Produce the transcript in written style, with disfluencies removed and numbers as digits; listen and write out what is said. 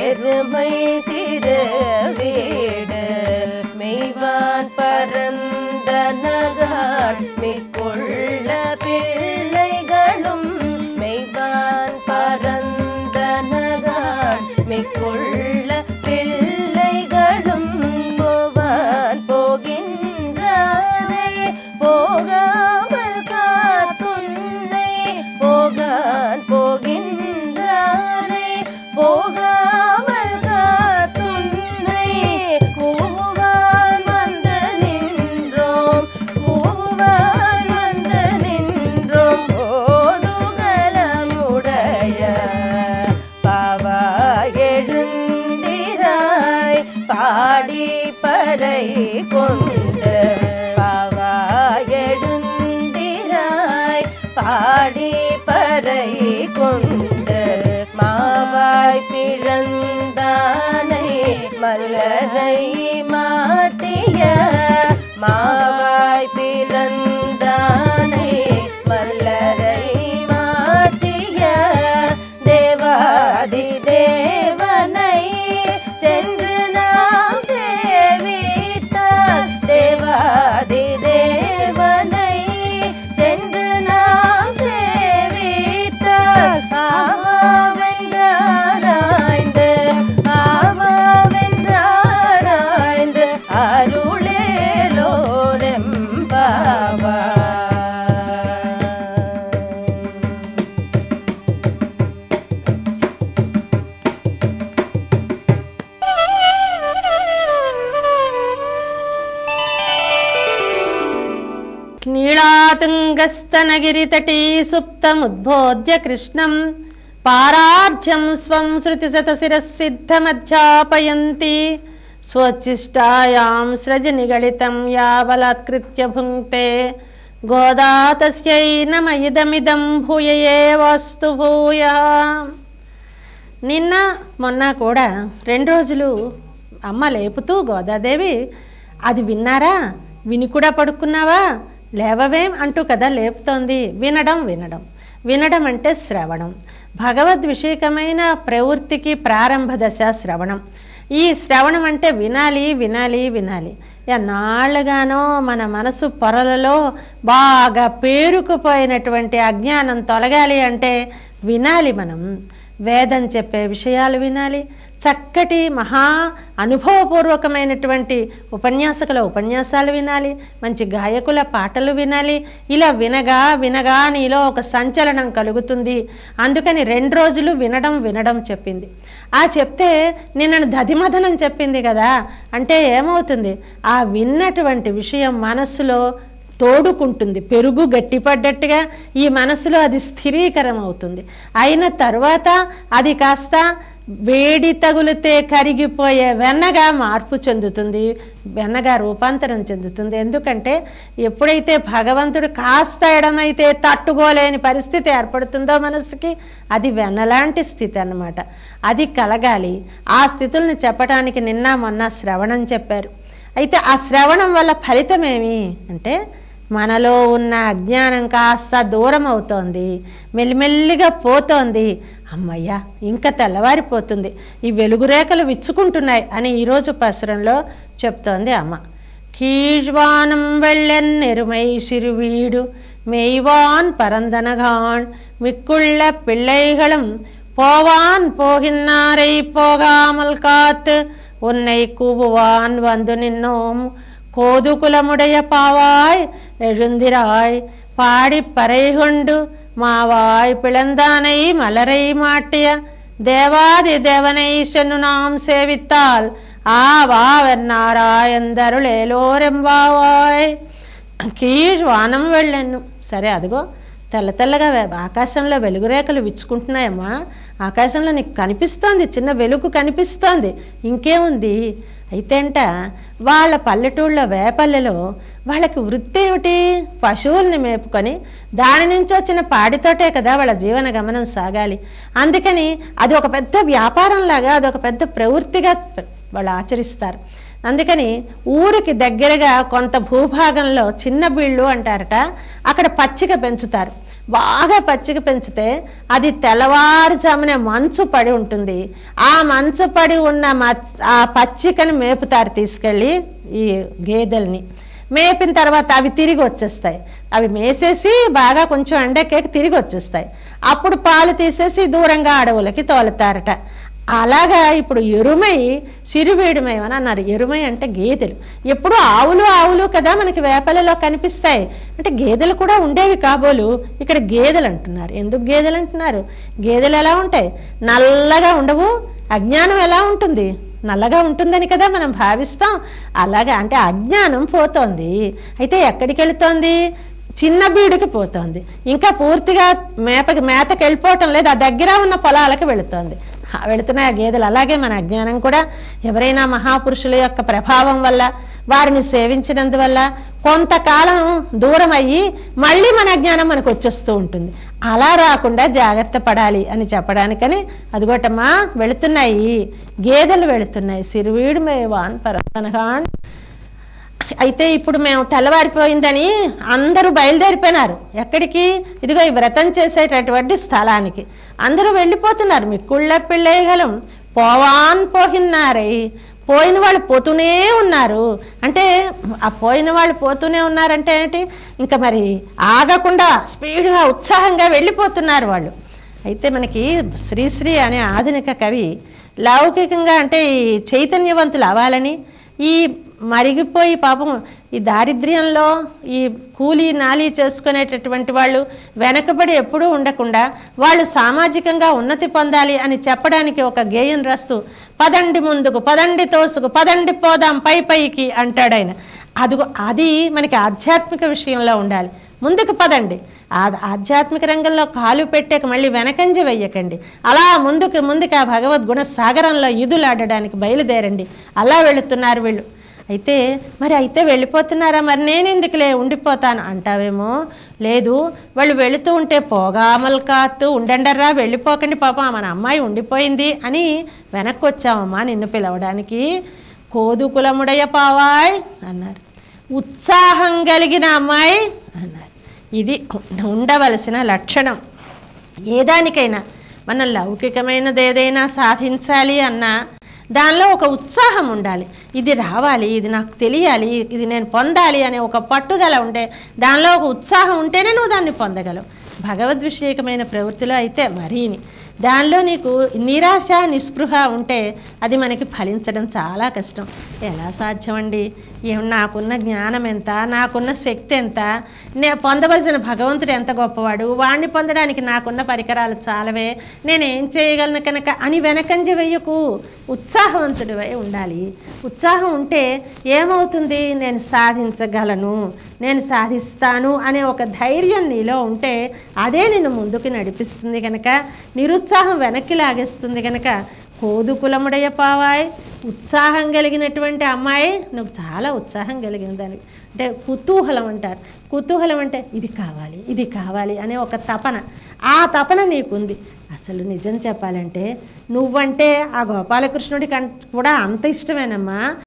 பெருமை சிறவீடு மெய்வான் பரந்த நகாள் மிக்குள்ள பிள்ளைகளும் மெய்வான் பரந்த நகாள் மிக்குள்ள பிள்ளைகளும் போவான் போகின்றானே போகாமல் காத்துன்னை போகான் போகின்றானே போகாமல் காத்துன்னை கூவான் வந்து நின்றோம் கூவான் வந்து நின்றோம் ஓதுகலமுடைய பாவா எழுந்திராய் பாடி பறை கொண்டு பாவா எழுந்திராய் பாடி பறை கொண்டு மாவாய் பிறந்தானை மலரை மாட்டிய மாவாய் பிறந்தானை மலரை மாட்டிய தேவாதி தேவனை சென்று நாம் சேவித்தால் தேவாதி தேவனை சென்று நாம் சேவித்தால் ஆமாவென்றாராய்ந்து ஆமாவென்றாராய்ந்து அருளேலோரெம்பாவா. नीलातुङ्गस्तनगिरितटी सुप्तमुद्बोध्य कृष्णं पारार्ध्यं स्वं श्रुतिशतशिरःसिद्धमध्यापयन्ती स्वोच्छिष्टायां सृजनिगलितं यावलात्कृत्य भुङ्क्ते गोदा तस्यै नम इदमिदं भूय एवास्तु भूयः. నిన్న మొన్న కూడా 2 రోజులు అమ్మ లేపుతూ గోదాదేవి అది విన్నారా విని కూడా పడుకున్నావా లేవవేం అంటూ కదా లేపుతోంది. వినడం వినడం వినడం అంటే శ్రవణం. భగవద్ విషయకమైన ప్రవృత్తికి ప్రారంభ దశ శ్రవణం. ఈ శ్రవణం అంటే వినాలి వినాలి వినాలి. ఎన్నాళ్ళుగానో మన మనసు పొరలలో బాగా పేరుకుపోయినటువంటి అజ్ఞానం తొలగాలి అంటే వినాలి. మనం వేదం చెప్పే విషయాలు వినాలి. చక్కటి మహా అనుభవపూర్వకమైనటువంటి ఉపన్యాసకుల ఉపన్యాసాలు వినాలి. మంచి గాయకుల పాటలు వినాలి. ఇలా వినగా వినగా నీలో ఒక సంచలనం కలుగుతుంది. అందుకని 2 రోజులు వినడం వినడం చెప్పింది. ఆ చెప్తే నిన్నను దధిమథనం చెప్పింది కదా అంటే ఏమవుతుంది ఆ విన్నటువంటి విషయం మనస్సులో తోడుకుంటుంది. పెరుగు గట్టిపడ్డట్టుగా ఈ మనసులో అది స్థిరీకరం అవుతుంది. అయిన తర్వాత అది కాస్త వేడి తగులితే కరిగిపోయే వెన్నగా మార్పు చెందుతుంది. వెన్నగా రూపాంతరం చెందుతుంది. ఎందుకంటే ఎప్పుడైతే భగవంతుడు కాస్త ఎడమైతే తట్టుకోలేని పరిస్థితి ఏర్పడుతుందో మనసుకి అది వెన్నలాంటి స్థితి అన్నమాట. అది కలగాలి. ఆ స్థితుల్ని చెప్పడానికి నిన్న మొన్న శ్రవణం చెప్పారు. అయితే ఆ శ్రవణం వల్ల ఫలితమేమి అంటే మనలో ఉన్న అజ్ఞానం కాస్త దూరం అవుతోంది. మెల్లిమెల్లిగా పోతోంది. అమ్మయ్య ఇంకా తెల్లవారిపోతుంది. ఈ వెలుగురేఖలు విచ్చుకుంటున్నాయి అని ఈరోజు పసురంలో చెప్తోంది అమ్మ. కీழ்వానం వెళ్ళెన్నెరుమై సిరువీడు மெய்வான் பரந்தனகான் மிக்குள்ள பிள்ளைகளும் போவான் போகின்னாரை போகாமல் காத்து உன்னை கூவுவான் வந்து நின்னோம் கோதுகுலமுடைய பாவாய் எழுந்திராய் பாடி பறை கொண்டு மாவாய் பிளந்தானை மலரை மாட்டிய தேவாதி தேவனை சென்னு நாம் சேவித்தால் ఆవావెన్నారాయందరులేలోరెంబావాయ్ కీழ்వానం వెళ్ళాను. సరే అదిగో తెల్ల తెల్లగా ఆకాశంలో వెలుగురేఖలు విచ్చుకుంటున్నాయమ్మా. ఆకాశంలో నీకు కనిపిస్తోంది, చిన్న వెలుగు కనిపిస్తోంది. ఇంకేముంది అయితే అంట వాళ్ళ పల్లెటూళ్ళ వేపల్లెలో వాళ్ళకి వృత్తి ఏమిటి? పశువుల్ని మేపుకొని దాని నుంచి వచ్చిన పాడితోటే కదా వాళ్ళ జీవన గమనం సాగాలి. అందుకని అది ఒక పెద్ద వ్యాపారంలాగా అదొక పెద్ద ప్రవృత్తిగా వాళ్ళు ఆచరిస్తారు. అందుకని ఊరికి దగ్గరగా కొంత భూభాగంలో చిన్న బీళ్ళు అంటారట, అక్కడ పచ్చిక పెంచుతారు. బాగా పచ్చిక పెంచితే అది తెల్లవారుజామునే మంచు పడి ఉంటుంది. ఆ మంచు పడి ఉన్న ఆ పచ్చికని మేపుతారు తీసుకెళ్ళి ఈ గేదెల్ని. మేపిన తర్వాత అవి తిరిగి వచ్చేస్తాయి. అవి మేసేసి బాగా కొంచెం ఎండెక్కాక తిరిగి వచ్చేస్తాయి. అప్పుడు పాలు తీసేసి దూరంగా అడవులకి తోలుతారట. అలాగా ఇప్పుడు ఎరుమై సిరువేడుమై అని అన్నారు. ఎరుమై అంటే గేదెలు. ఎప్పుడు ఆవులు కదా మనకి వేపలలో కనిపిస్తాయి. అంటే గేదెలు కూడా ఉండేవి కాబోలు, ఇక్కడ గేదెలు అంటున్నారు. ఎందుకు గేదెలు అంటున్నారు? గేదెలు ఎలా ఉంటాయి? నల్లగా ఉండవు. అజ్ఞానం ఎలా ఉంటుంది? నల్లగా ఉంటుందని కదా మనం భావిస్తాం. అలాగా అంటే అజ్ఞానం పోతోంది. అయితే ఎక్కడికి వెళుతోంది? చిన్న బీడుకి పోతోంది. ఇంకా పూర్తిగా మేతకి వెళ్ళిపోవటం లేదు. ఆ దగ్గర ఉన్న పొలాలకు వెళుతోంది. వెళుతున్నాయి ఆ గేదెలు. అలాగే మన అజ్ఞానం కూడా ఎవరైనా మహాపురుషుల యొక్క ప్రభావం వల్ల, వారిని సేవించినందువల్ల కొంతకాలం దూరం అయ్యి మళ్ళీ మన అజ్ఞానం మనకు వచ్చేస్తూ ఉంటుంది. అలా రాకుండా జాగ్రత్త పడాలి అని చెప్పడానికని అదిగోటమ్మా వెళుతున్నాయి గేదెలు, వెళుతున్నాయి సిరువీడు మేవాన్ పరతనగాన్. అయితే ఇప్పుడు మేము తెల్లవారిపోయిందని అందరూ బయలుదేరిపోయినారు. ఎక్కడికి? ఇదిగో ఈ వ్రతం చేసేటటువంటి స్థలానికి అందరూ వెళ్ళిపోతున్నారు. మిక్కుళ్ళ పిళ్ళేగలం పోవాన్ పోహిన్నారై. పోయిన వాళ్ళు పోతూనే ఉన్నారు. అంటే ఆ పోయిన వాళ్ళు పోతూనే ఉన్నారంటే ఏంటి? ఇంకా మరి ఆగకుండా స్పీడ్గా ఉత్సాహంగా వెళ్ళిపోతున్నారు వాళ్ళు. అయితే మనకి శ్రీశ్రీ అనే ఆధునిక కవి లౌకికంగా అంటే ఈ చైతన్యవంతులు అవ్వాలని, ఈ మరిగిపోయి పాపం ఈ దారిద్ర్యంలో ఈ కూలీ నాలీ చేసుకునేటటువంటి వాళ్ళు వెనకబడి ఎప్పుడూ ఉండకుండా వాళ్ళు సామాజికంగా ఉన్నతి పొందాలి అని చెప్పడానికి ఒక గేయం రాస్తూ పదండి ముందుకు, పదండి తోసుకు, పదండి పోదాం పైకి అంటాడు ఆయన. అది మనకి ఆధ్యాత్మిక విషయంలో ఉండాలి. ముందుకు పదండి. ఆధ్యాత్మిక రంగంలో కాలు పెట్టాక మళ్ళీ వెనకంజి వెయ్యకండి. అలా ముందుకు ఆ భగవద్గుణ సాగరంలో ఈదులాడడానికి బయలుదేరండి. అలా వెళుతున్నారు వీళ్ళు. అయితే వెళ్ళిపోతున్నారా? మరి నేను ఎందుకులే ఉండిపోతాను అంటావేమో. లేదు, వాళ్ళు వెళుతూ ఉంటే పోగామల్ కాత్తు ఉండండర్రా, వెళ్ళిపోకండి పాపం మన అమ్మాయి ఉండిపోయింది అని వెనక్కి వచ్చామమ్మా నిన్ను పిలవడానికి. కోదుకులముడయ పావాయ్ అన్నారు. ఉత్సాహం కలిగిన అమ్మాయి అన్నారు. ఇది ఉండవలసిన లక్షణం. ఏదానికైనా మనం లౌకికమైనది ఏదైనా సాధించాలి అన్నా దానిలో ఒక ఉత్సాహం ఉండాలి. ఇది రావాలి, ఇది నాకు తెలియాలి, ఇది నేను పొందాలి అనే ఒక పట్టుదల ఉంటే, దానిలో ఒక ఉత్సాహం ఉంటేనే నువ్వు దాన్ని పొందగలవు. భగవద్విషయకమైన ప్రవృత్తిలో అయితే మరీని దానిలో నీకు నిరాశ నిస్పృహ ఉంటే అది మనకి ఫలించడం చాలా కష్టం. ఎలా సాధ్యమండి? నాకున్న జ్ఞానం ఎంత, నాకున్న శక్తి ఎంత, పొందవలసిన భగవంతుడు ఎంత గొప్పవాడు, వాడిని పొందడానికి నాకున్న పరికరాలు చాలవే, నేనేం చేయగలను కనుక అని వెనకంజ వెయ్యకు. ఉత్సాహవంతుడివై ఉండాలి. ఉత్సాహం ఉంటే ఏమవుతుంది? నేను సాధించగలను, నేను సాధిస్తాను అనే ఒక ధైర్యం నీలో ఉంటే అదే నిన్ను ముందుకు నడిపిస్తుంది. కనుక నిరుత్సాహం వెనక్కి లాగేస్తుంది. కనుక కోదుకులముడయ పావాయ్, ఉత్సాహం కలిగినటువంటి అమ్మాయి, నువ్వు చాలా ఉత్సాహం కలిగిన దానికి. అంటే కుతూహలం అంటారు. కుతూహలం అంటే ఇది కావాలి, ఇది కావాలి అనే ఒక తపన. ఆ తపన నీకుంది. అసలు నిజం చెప్పాలంటే నువ్వంటే ఆ గోపాలకృష్ణుడికి కూడా అంత ఇష్టమేనమ్మా.